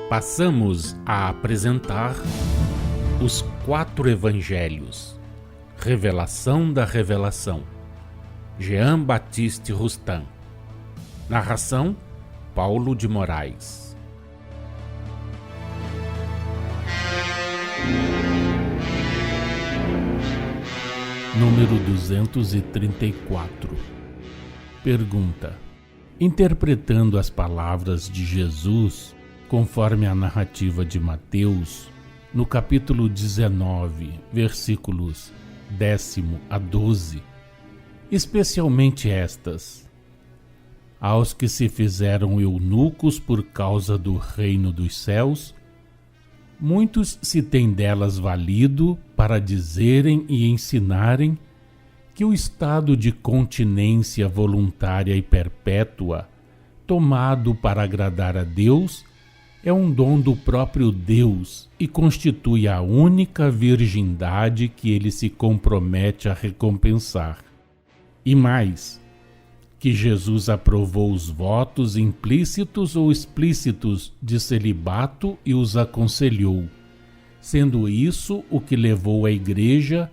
Passamos a apresentar os 4 Evangelhos, Revelação da Revelação, Jean Baptiste Rustin. Narração, Paulo de Moraes. Número 234. Pergunta: interpretando as palavras de Jesus, conforme a narrativa de Mateus, no capítulo 19, versículos 10 a 12, especialmente estas: aos que se fizeram eunucos por causa do reino dos céus, muitos se têm delas valido para dizerem e ensinarem que o estado de continência voluntária e perpétua, tomado para agradar a Deus, é um dom do próprio Deus e constitui a única virgindade que ele se compromete a recompensar. E mais, que Jesus aprovou os votos implícitos ou explícitos de celibato e os aconselhou, sendo isso o que levou a Igreja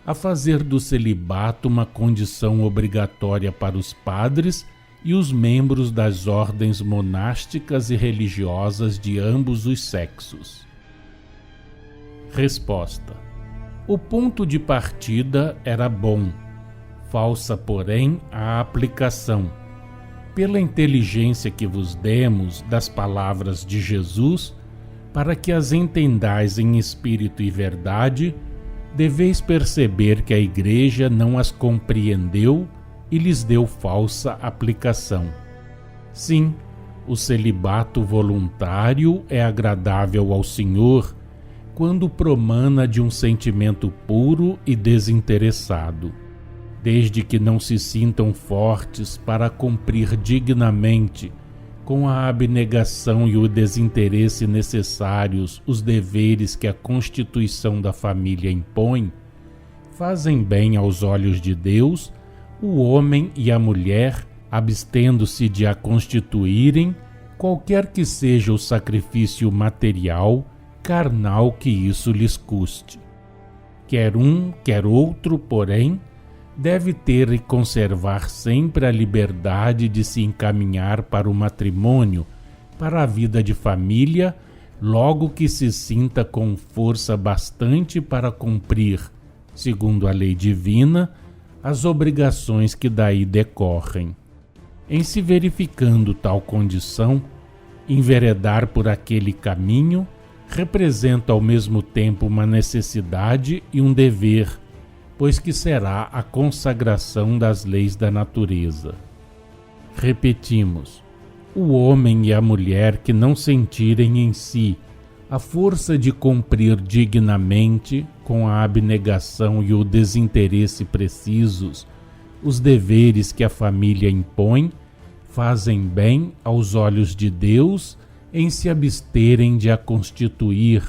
a fazer do celibato uma condição obrigatória para os padres e os membros das ordens monásticas e religiosas de ambos os sexos. Resposta: o ponto de partida era bom, falsa, porém, a aplicação. Pela inteligência que vos demos das palavras de Jesus, para que as entendais em espírito e verdade, deveis perceber que a Igreja não as compreendeu e lhes deu falsa aplicação. Sim, o celibato voluntário é agradável ao Senhor quando promana de um sentimento puro e desinteressado. Desde que não se sintam fortes para cumprir dignamente, com a abnegação e o desinteresse necessários, os deveres que a constituição da família impõe, fazem bem aos olhos de Deus o homem e a mulher, abstendo-se de a constituírem, qualquer que seja o sacrifício material, carnal que isso lhes custe. Quer um, quer outro, porém, deve ter e conservar sempre a liberdade de se encaminhar para o matrimônio, para a vida de família, logo que se sinta com força bastante para cumprir, segundo a lei divina, as obrigações que daí decorrem. Em se verificando tal condição, enveredar por aquele caminho representa ao mesmo tempo uma necessidade e um dever, pois que será a consagração das leis da natureza. Repetimos: o homem e a mulher que não sentirem em si a força de cumprir dignamente, com a abnegação e o desinteresse precisos, os deveres que a família impõe, fazem bem aos olhos de Deus em se absterem de a constituir,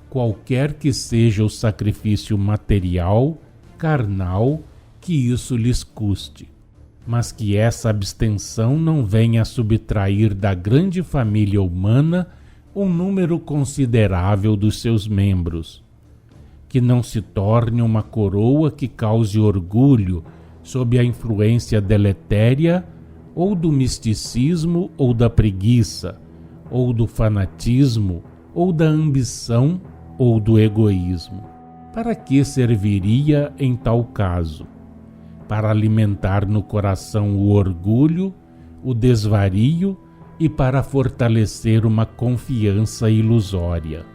qualquer que seja o sacrifício material, carnal, que isso lhes custe, mas que essa abstenção não venha a subtrair da grande família humana um número considerável dos seus membros, que não se torne uma coroa que cause orgulho sob a influência deletéria ou do misticismo ou da preguiça, ou do fanatismo, ou da ambição, ou do egoísmo. Para que serviria em tal caso? Para alimentar no coração o orgulho, o desvario e para fortalecer uma confiança ilusória.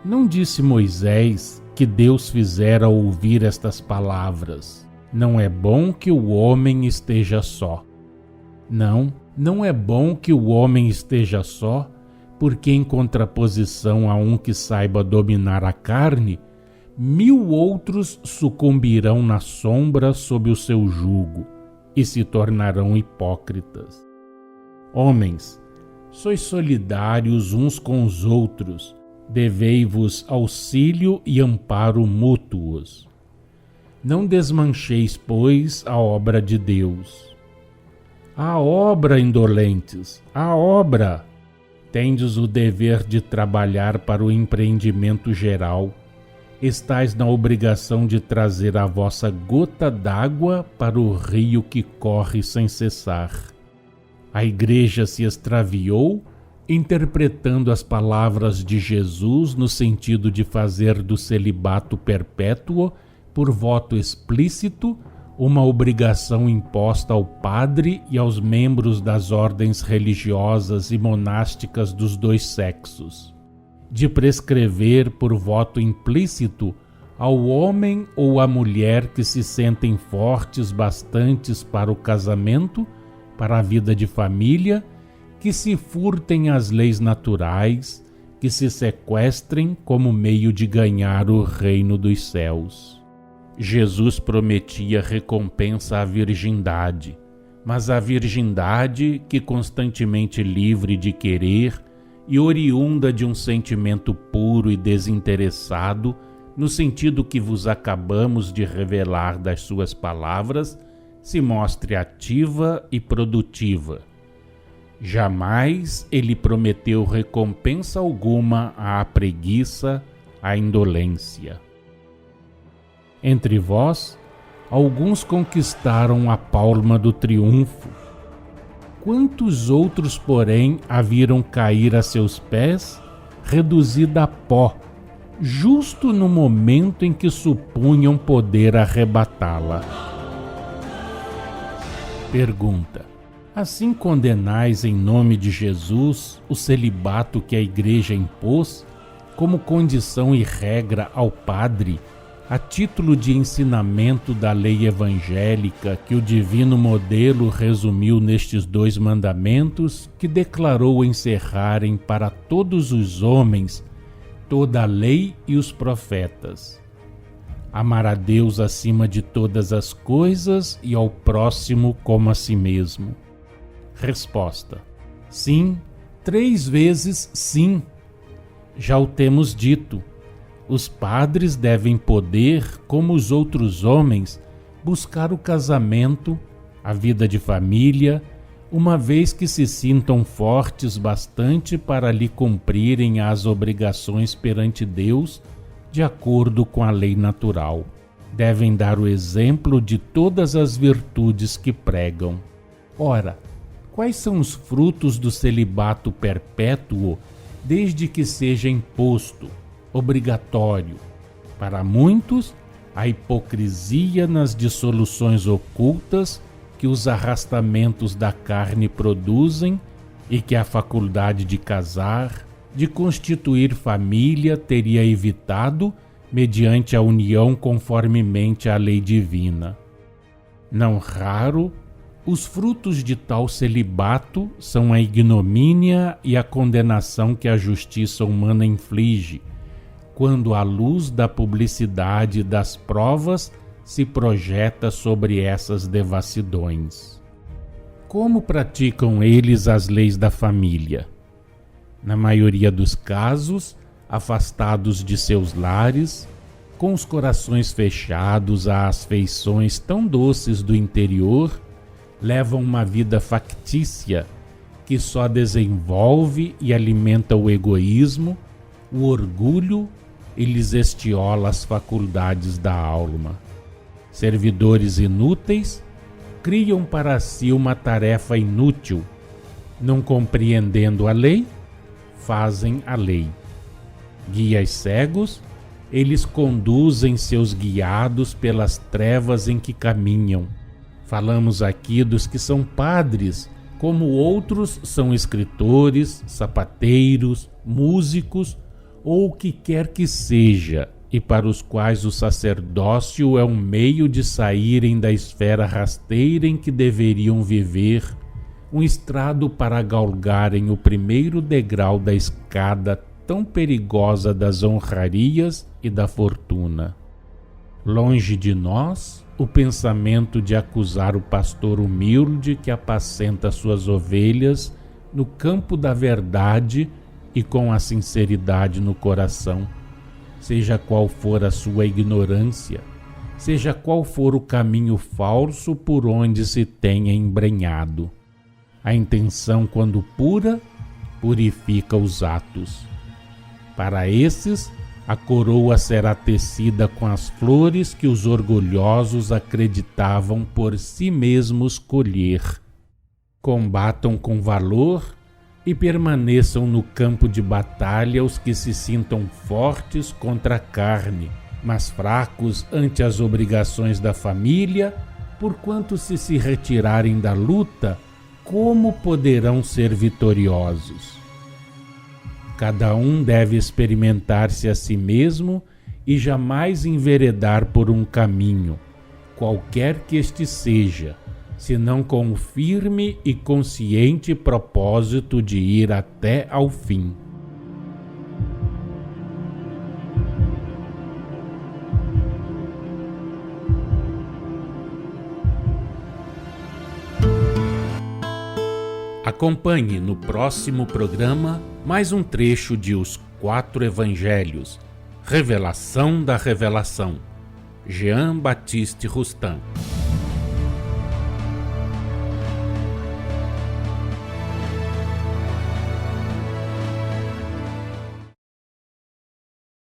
Não disse Moisés que Deus fizera ouvir estas palavras: não é bom que o homem esteja só. Não é bom que o homem esteja só, porque em contraposição a um que saiba dominar a carne, 1000 outros sucumbirão na sombra sob o seu jugo e se tornarão hipócritas. Homens, sois solidários uns com os outros, devei-vos auxílio e amparo mútuos. Não desmancheis, pois, a obra de Deus. A obra, indolentes, a obra! tendes o dever de trabalhar para o empreendimento geral, estais na obrigação de trazer a vossa gota d'água para o rio que corre sem cessar. A Igreja se extraviou, interpretando as palavras de Jesus no sentido de fazer do celibato perpétuo, por voto explícito, uma obrigação imposta ao padre e aos membros das ordens religiosas e monásticas dos dois sexos, de prescrever por voto implícito ao homem ou à mulher que se sentem fortes bastantes para o casamento, para a vida de família, que se furtem às leis naturais, que se sequestrem como meio de ganhar o reino dos céus. Jesus prometia recompensa à virgindade, mas a virgindade que constantemente livre de querer e oriunda de um sentimento puro e desinteressado, no sentido que vos acabamos de revelar das suas palavras, se mostre ativa e produtiva. Jamais ele prometeu recompensa alguma à preguiça, à indolência. Entre vós, alguns conquistaram a palma do triunfo. Quantos outros, porém, a viram cair a seus pés, reduzida a pó, justo no momento em que supunham poder arrebatá-la? Pergunta: assim condenais em nome de Jesus o celibato que a Igreja impôs como condição e regra ao padre, a título de ensinamento da lei evangélica que o divino modelo resumiu nestes 2 mandamentos que declarou encerrarem para todos os homens toda a lei e os profetas: amar a Deus acima de todas as coisas e ao próximo como a si mesmo. Resposta: sim, 3 vezes sim. Já o temos dito. Os padres devem poder, como os outros homens, buscar o casamento, a vida de família, uma vez que se sintam fortes bastante para lhe cumprirem as obrigações perante Deus, de acordo com a lei natural. Devem dar o exemplo de todas as virtudes que pregam. Ora, quais são os frutos do celibato perpétuo, desde que seja imposto, obrigatório? Para muitos, a hipocrisia nas dissoluções ocultas que os arrastamentos da carne produzem e que a faculdade de casar, de constituir família teria evitado mediante a união conformemente à lei divina. Não raro, os frutos de tal celibato são a ignomínia e a condenação que a justiça humana inflige, quando a luz da publicidade e das provas se projeta sobre essas devassidões. Como praticam eles as leis da família? Na maioria dos casos, afastados de seus lares, com os corações fechados às feições tão doces do interior, levam uma vida factícia que só desenvolve e alimenta o egoísmo, o orgulho e lhes estiola as faculdades da alma. Servidores inúteis criam para si uma tarefa inútil, não compreendendo a lei, fazem a lei. Guias cegos, eles conduzem seus guiados pelas trevas em que caminham. Falamos aqui dos que são padres, como outros são escritores, sapateiros, músicos ou o que quer que seja, e para os quais o sacerdócio é um meio de saírem da esfera rasteira em que deveriam viver, um estrado para galgarem o primeiro degrau da escada tão perigosa das honrarias e da fortuna. Longe de nós o pensamento de acusar o pastor humilde que apacenta suas ovelhas no campo da verdade e com a sinceridade no coração, seja qual for a sua ignorância, seja qual for o caminho falso por onde se tenha embrenhado. A intenção, quando pura, purifica os atos. Para esses, a coroa será tecida com as flores que os orgulhosos acreditavam por si mesmos colher. Combatam com valor e permaneçam no campo de batalha os que se sintam fortes contra a carne, mas fracos ante as obrigações da família, porquanto se retirarem da luta, como poderão ser vitoriosos? Cada um deve experimentar-se a si mesmo e jamais enveredar por um caminho, qualquer que este seja, senão com o firme e consciente propósito de ir até ao fim. Acompanhe no próximo programa mais um trecho de Os Quatro Evangelhos, Revelação da Revelação, Jean Baptiste Rustin.